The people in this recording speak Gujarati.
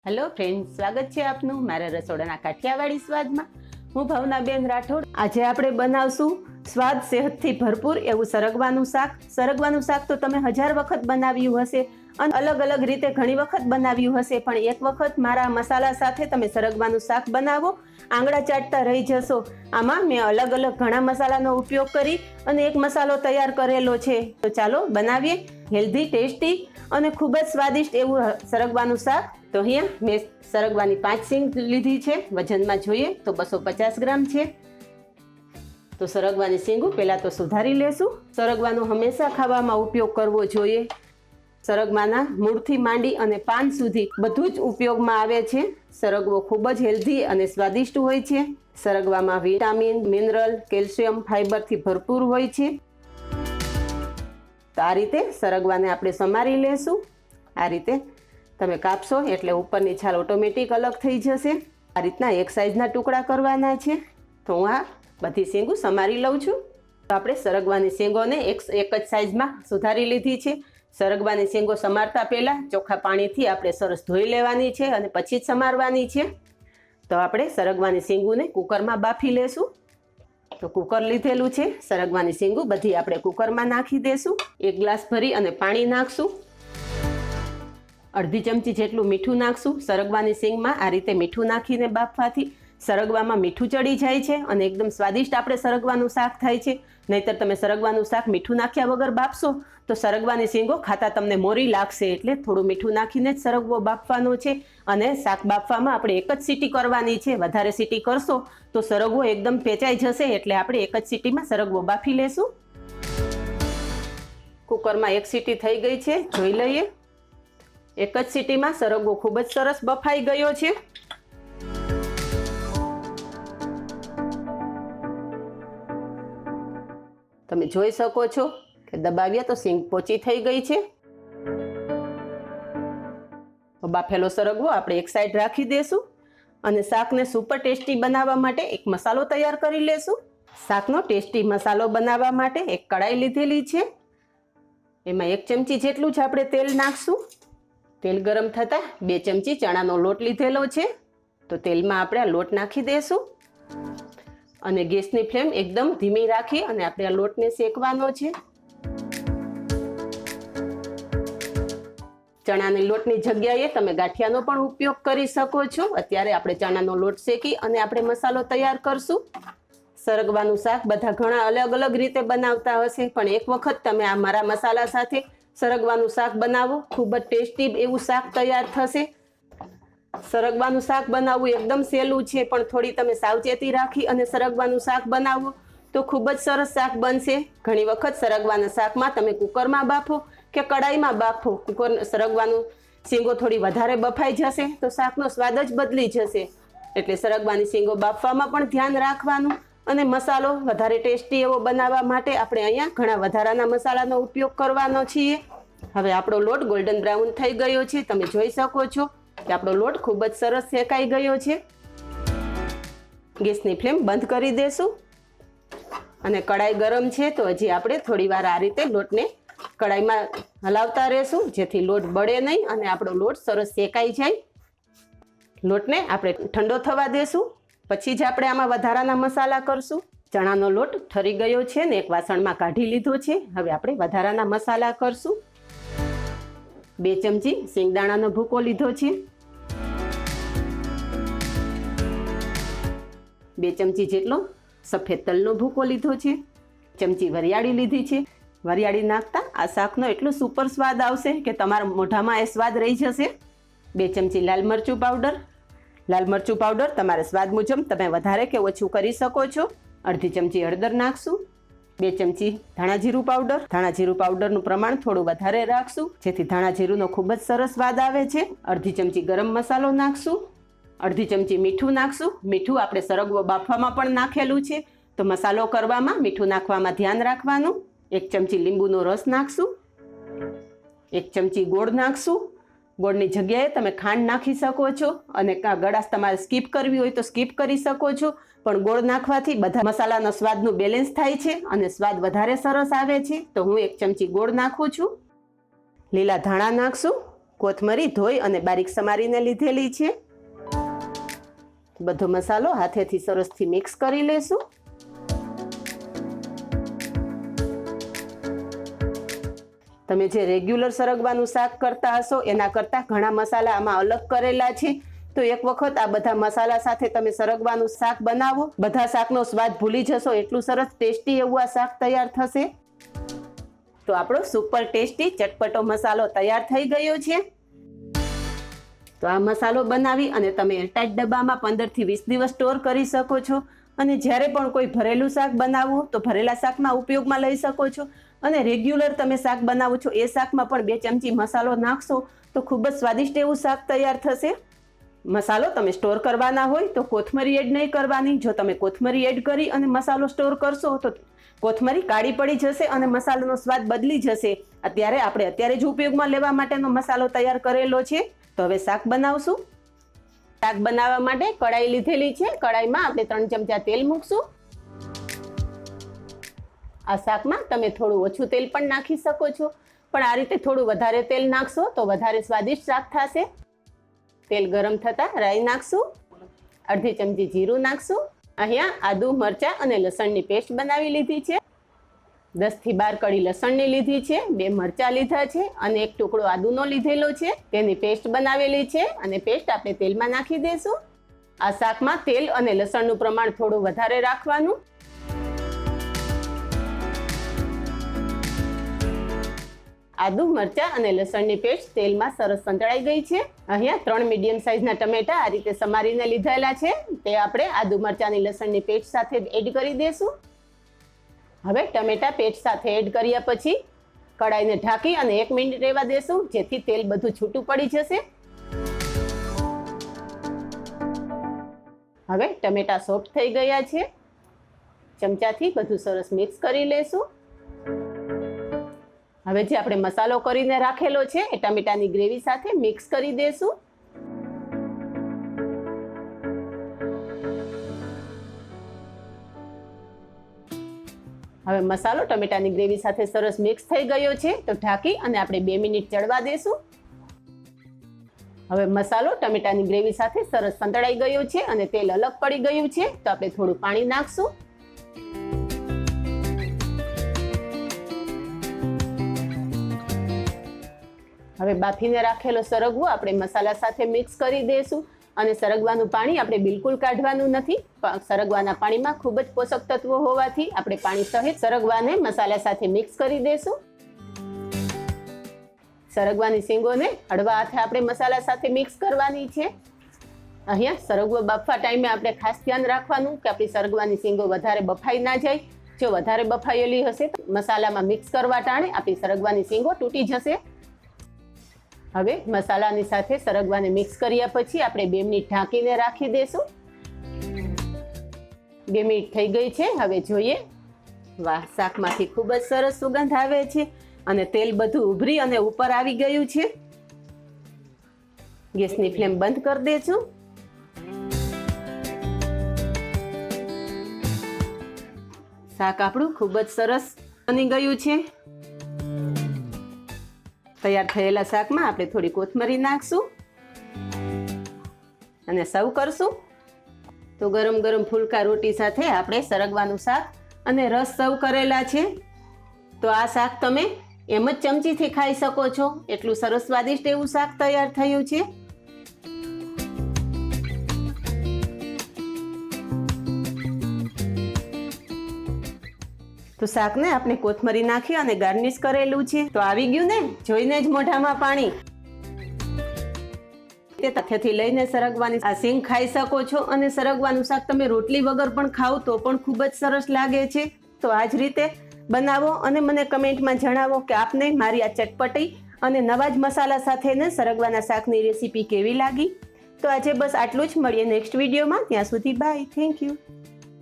હેલો ફ્રેન્ડ, સ્વાગત છે આપનું મારા રસોડાના કાઠિયાવાડી સ્વાદમાં. હું ભાવનાબેન રાઠોડ. આજે આપણે બનાવશું સ્વાદ સેહતથી ભરપૂર એવું સરગવાનું શાક. સરગવાનું શાક તો તમે 1000 વખત બનાવ્યું હશે અને અલગ અલગ રીતે ઘણી વખત બનાવ્યું હશે, પણ એક વખત મારા મસાલા સાથે તમે સરગવાનું શાક બનાવો, આંગળા ચાટતા રહી જશો. આમાં મેં અલગ અલગ ઘણા મસાલાનો ઉપયોગ કરી અને એક મસાલો તૈયાર કરેલો છે. તો ચાલો બનાવીએ હેલ્ધી, ટેસ્ટી અને ખૂબ જ સ્વાદિષ્ટ એવું સરગવાનું શાક. તો અહીંયા મેં સરગવાની 5 સિંગ લીધી છે. વજનમાં જોઈએ તો 250 ગ્રામ છે. તો સરગવાની સિંગો પહેલાં તો સુધારી લેશું. સરગવાનો હંમેશા ખાવામાં ઉપયોગ કરવો જોઈએ. સરગવાના મૂળથી માંડી અને પાન સુધી બધું જ ઉપયોગમાં આવે છે. સરગવો ખૂબ જ હેલ્ધી અને સ્વાદિષ્ટ હોય છે. સરગવામાં વિટામિન, મિનરલ, કેલ્શિયમ, ફાઇબરથી ભરપૂર હોય છે. તો આ રીતે સરગવાને આપણે સમારી લેશું. આ રીતે તમે કાપશો એટલે ઉપરની છાલ ઓટોમેટિક અલગ થઈ જશે. આ રીતના એક સાઈઝના ટુકડા કરવાના છે. તો હું આ બધી શીંગો સમારી લઉં છું. તો આપણે સરગવાની શીંગોને એક જ સાઈઝમાં સુધારી લીધી છે. સરગવાની શીંગો સમારતા પહેલાં ચોખ્ખા પાણીથી આપણે સરસ ધોઈ લેવાની છે અને પછી જ સમારવાની છે. તો આપણે સરગવાની શીંગોને કુકરમાં બાફી લેશું. તો કુકર લીધેલું છે. સરગવાની શીંગો બધી આપણે કુકરમાં નાખી દેશું. 1 ગ્લાસ ભરી અને પાણી નાખશું. અડધી ચમચી જેટલું મીઠું નાખશું. સરગવાની શીંગમાં આ રીતે મીઠું નાખીને બાફવાથી સરગવામાં મીઠું ચડી જાય છે અને એકદમ સ્વાદિષ્ટ આપણે સરગવાનું શાક થાય છે. નહીંતર તમે સરગવાનું શાક મીઠું નાખ્યા વગર બાફશો તો સરગવાની શીંગો ખાતા તમને મોરી લાગશે. એટલે થોડું મીઠું નાખીને જ સરગવો બાફવાનો છે. અને શાક બાફવામાં આપણે એક જ સીટી કરવાની છે. વધારે સીટી કરશો તો સરગવો એકદમ પેચાઈ જશે. એટલે આપણે એક જ સીટીમાં સરગવો બાફી લેશું. કુકરમાં 1 સીટી થઈ ગઈ છે, જોઈ લઈએ. એક જ સીટીમાં સરગવો ખૂબ જ સરસ બફાઈ ગયો છે. તમે જોઈ શકો છો કે દબાવીએ તો સિંગ પોચી થઈ ગઈ છે. બાફેલો સરગવો આપણે એક સાઈડ રાખી દેશું અને શાકને સુપર ટેસ્ટી બનાવવા માટે એક મસાલો તૈયાર કરી લેશું. શાકનો ટેસ્ટી મસાલો બનાવવા માટે એક કડાઈ લીધેલી છે. એમાં 1 ચમચી જેટલું જ આપણે તેલ નાખશું. તેલ ગરમ થતાં 2 ચમચી ચણાનો લોટ લીધેલો છે. તો તેલમાં આપણે આ લોટ નાખી દઈશું અને ગેસની ફ્લેમ એકદમ ધીમી રાખી અને આપણે આ લોટને શેકવાનો છે. ચણાની લોટની જગ્યાએ તમે ગાંઠિયાનો પણ ઉપયોગ કરી શકો છો. અત્યારે આપણે ચણાનો લોટ શેકી અને આપણે મસાલો તૈયાર કરશું. સરગવાનું શાક બધા ઘણા અલગ અલગ રીતે બનાવતા હશે, પણ એક વખત તમે આ મારા મસાલા સાથે સરગવાનું શાક બનાવો, ખૂબ જ ટેસ્ટી એવું શાક તૈયાર થશે. સરગવાનું શાક બનાવવું એકદમ સહેલું છે, પણ થોડી તમે સાવચેતી રાખી અને સરગવાનું શાક બનાવો તો ખૂબ જ સરસ શાક બનશે. ઘણી વખત સરગવાના શાકમાં તમે કુકરમાં બાફો કે કડાઈમાં બાફો, સરગવાનું શીંગો થોડી વધારે બફાઈ જશે તો શાકનો સ્વાદ જ બદલી જશે. એટલે સરગવાની શીંગો બાફવામાં પણ ધ્યાન રાખવાનું. અને મસાલો વધારે ટેસ્ટી એવો બનાવવા માટે આપણે અહીંયા ઘણા વધારાના મસાલાનો ઉપયોગ કરવાનો છીએ. હવે આપણો લોટ ગોલ્ડન બ્રાઉન થઈ ગયો છે. તમે જોઈ શકો છો કે આપણો લોટ ખૂબ જ સરસ શેકાઈ ગયો છે. ગેસની ફ્લેમ બંધ કરી દેશું અને કડાઈ ગરમ છે તો હજી આપણે થોડી વાર આ રીતે લોટને કડાઈમાં હલાવતા રહેશું, જેથી લોટ બળે નહીં અને આપણો લોટ સરસ શેકાઈ જાય. લોટને આપણે ઠંડો થવા દેશું, પછી જ આપણે આમાં વધારાના મસાલા કરશું. ચણાનો લોટ ઠરી ગયો છે ને એક વાસણમાં કાઢી લીધો છે. હવે આપણે વધારાના મસાલા કરશું. 2 ચમચી સિંગદાણાનો ભૂકો લીધો છે. 2 ચમચી જેટલો સફેદ તલનો ભૂકો લીધો છે. ચમચી વરિયાળી લીધી છે. વરિયાળી નાખતા આ શાકનો એટલો સુપર સ્વાદ આવશે કે તમારા મોઢામાં એ સ્વાદ રહી જશે. 2 ચમચી લાલ મરચું પાવડર. લાલ મરચું પાવડર તમારે સ્વાદ મુજબ તમે વધારે કે ઓછું કરી શકો છો. અડધી ચમચી હળદર નાખશું. 2 ચમચી ધાણા જીરું પાવડર. ધાણા જીરું પાવડરનું પ્રમાણ થોડું વધારે રાખશું, જેથી ધાણા જીરુંનો ખૂબ જ સરસ સ્વાદ આવે છે. અડધી ચમચી ગરમ મસાલો નાખશું. અડધી ચમચી મીઠું નાખશું. મીઠું આપણે સરગવો બાફવામાં પણ નાખેલું છે, તો મસાલો કરવામાં મીઠું નાખવામાં ધ્યાન રાખવાનું. 1 ચમચી લીંબુનો રસ નાખશું. 1 ચમચી ગોળ નાખશું. ગોળની જગ્યાએ તમે ખાંડ નાખી શકો છો અને ગળાશ તમારે સ્કીપ કરવી હોય તો સ્કીપ કરી શકો છો, પણ ગોળ નાખવાથી બધા મસાલાનો સ્વાદનું બેલેન્સ થાય છે અને સ્વાદ વધારે સરસ આવે છે. તો હું 1 ચમચી ગોળ નાખું છું. લીલા ધાણા નાખશું. કોથમરી ધોઈ અને બારીક સમારીને લીધેલી છે. બધો મસાલો હાથેથી સરસથી મિક્સ કરી લેશું. તમે જે રેગ્યુલર સરગવાનું શાક કરતા હશો એના કરતાં ઘણા મસાલા આમાં અલગ કરેલા છે. તો એક વખત આ બધા મસાલા સાથે તમે સરગવાનું શાક બનાવો, બધા શાકનો સ્વાદ ભૂલી જશો. એટલું સરસ ટેસ્ટી એવું આ શાક તૈયાર થશે. તો આપણો સુપર ટેસ્ટી ચટપટો મસાલો તૈયાર થઈ ગયો છે. તો આ મસાલો બનાવી અને તમે એરટાઇટ ડબ્બામાં 15 થી 20 દિવસ સ્ટોર કરી શકો છો. અને જ્યારે પણ કોઈ ભરેલું શાક બનાવો તો ભરેલા શાકમાં ઉપયોગમાં લઈ શકો છો. અને રેગ્યુલર તમે શાક બનાવો છો એ શાકમાં પણ 2 ચમચી મસાલો નાખશો તો ખૂબ જ સ્વાદિષ્ટ એવું શાક તૈયાર થશે. મસાલો તમે સ્ટોર કરવાના હોય તો કોથમરી એડ નહીં કરવાની. જો તમે કોથમરી એડ કરી અને મસાલો સ્ટોર કરશો તો કોથમરી કાળી પડી જશે અને મસાલાનો સ્વાદ બદલી જશે. અત્યારે જ ઉપયોગમાં લેવા માટેનો મસાલો તૈયાર કરેલો છે. તો હવે શાક બનાવશું. શાક બનાવવા માટે કઢાઈ લીધેલી છે. કઢાઈમાં આપણે 3 ચમચા તેલ મૂકશું. આ શાકમાં તમે થોડું ઓછું તેલ પણ નાખી શકો છો, પણ આ રીતે થોડું વધારે તેલ નાખશો તો વધારે સ્વાદિષ્ટ શાક થશે. તેલ ગરમ થતાં રાઈ નાખશું. અડધી ચમચી જીરું નાખશું. અહીંયા આદુ, મરચાં અને લસણની પેસ્ટ બનાવી લીધી છે. 10 થી 12 કળી લસણની લીધી છે, 2 મરચાં લીધા છે અને 1 ટુકડો આદુનો લીધેલો છે. તેની પેસ્ટ બનાવેલી છે અને પેસ્ટ આપણે તેલમાં નાખી દઈશું. આ શાકમાં તેલ અને લસણનું પ્રમાણ થોડું વધારે રાખવાનું. આદુ, મરચાં અને લસણની પેસ્ટ તેલમાં સરસ સંતળાઈ ગઈ છે. અહીંયા 3 મીડિયમ સાઇઝના ટમેટા આ રીતે સમારીને લીધેલા છે. તે આપણે આદુ, મરચાંની લસણની પેસ્ટ સાથે એડ કરી દઈશું. હવે ટમેટા પેસ્ટ સાથે એડ કર્યા પછી કઢાઈને ઢાંકી અને 1 મિનિટ રહેવા દેશું, જેથી તેલ બધું છૂટું પડી જશે. હવે ટમેટા સોફ્ટ થઈ ગયા છે. ચમચાથી બધું સરસ મિક્સ કરી લેશું. હવે જે આપણે મસાલો કરીને રાખેલો છે એ ટમેટાની ગ્રેવી સાથે મિક્સ કરી દેશું. હવે મસાલો ટમેટાની ગ્રેવી સાથે સરસ મિક્સ થઈ ગયો છે તો ઢાંકી અને આપણે 2 મિનિટ ચડવા દેશું. હવે મસાલો ટમેટાની ગ્રેવી સાથે સરસ સંતળાઈ ગયો છે અને તેલ અલગ પડી ગયું છે તો આપણે થોડું પાણી નાખશું. હવે બાફીને રાખેલો સરગવો આપણે મસાલા સાથે મિક્સ કરી દઈશું. અને સરગવાનું પાણી આપણે બિલકુલ કાઢવાનું નથી. સરગવાના પાણીમાં ખૂબ જ પોષક તત્વો હોવાથી આપણે પાણી સહિત સરગવાને મસાલા સાથે મિક્સ કરી દઈશું. સરગવાની શીંગોને હળવા હાથે આપણે મસાલા સાથે મિક્સ કરવાની છે. અહીંયા સરગવો બાફવા ટાઈમે આપણે ખાસ ધ્યાન રાખવાનું કે આપણી સરગવાની શીંગો વધારે બફાઈ ના જાય. જો વધારે બફાયેલી હશે તો મસાલામાં મિક્સ કરવા ટાણે આપણી સરગવાની શીંગો તૂટી જશે. હવે મસાલાની સાથે સરગવાને મિક્સ કર્યા પછી આપણે 2 મિનિટ ઢાંકીને રાખી દઈશું. 2 મિનિટ થઈ ગઈ છે. હવે જોઈએ. વાહ, શાકમાંથી ખૂબ જ સરસ સુગંધ આવે છે અને તેલ બધું ઉભરી અને ઉપર આવી ગયું છે. ગેસની ફ્લેમ બંધ કરી દેશું. શાક આપણું ખૂબ જ સરસ બની ગયું છે. તૈયાર થયેલા શાકમાં આપણે થોડી કોથમરી નાખશું અને સર્વ કરશું. તો ગરમ ગરમ ફુલકા રોટી સાથે આપણે સરગવાનું શાક અને રસ સર્વ કરેલા છે. તો આ શાક તમે એમ જ ચમચીથી ખાઈ શકો છો. એટલું સરસ સ્વાદિષ્ટ એવું શાક તૈયાર થયું છે. તો શાકને આપણે કોથમરી નાખી અને ગાર્નિશ કરેલું છે. તો આવી ગયું ને, જોઈને જ મોઢામાં પાણી. તે તથ્યથી લઈને સરગવાની આ સિંગ ખાઈ શકો છો અને સરગવાનું શાક તમે રોટલી વગર પણ ખાઓ તો પણ ખૂબ જ સરસ લાગે છે. તો આ જ રીતે બનાવો અને મને કમેન્ટમાં જણાવો કે આપને મારી આ ચટપટી અને નવા જ મસાલા સાથેને સરગવાના શાકની રેસીપી કેવી લાગી. તો આજે બસ આટલું જ. મળીએ નેક્સ્ટ વિડીયોમાં. ત્યાં સુધી બાય. Thank you.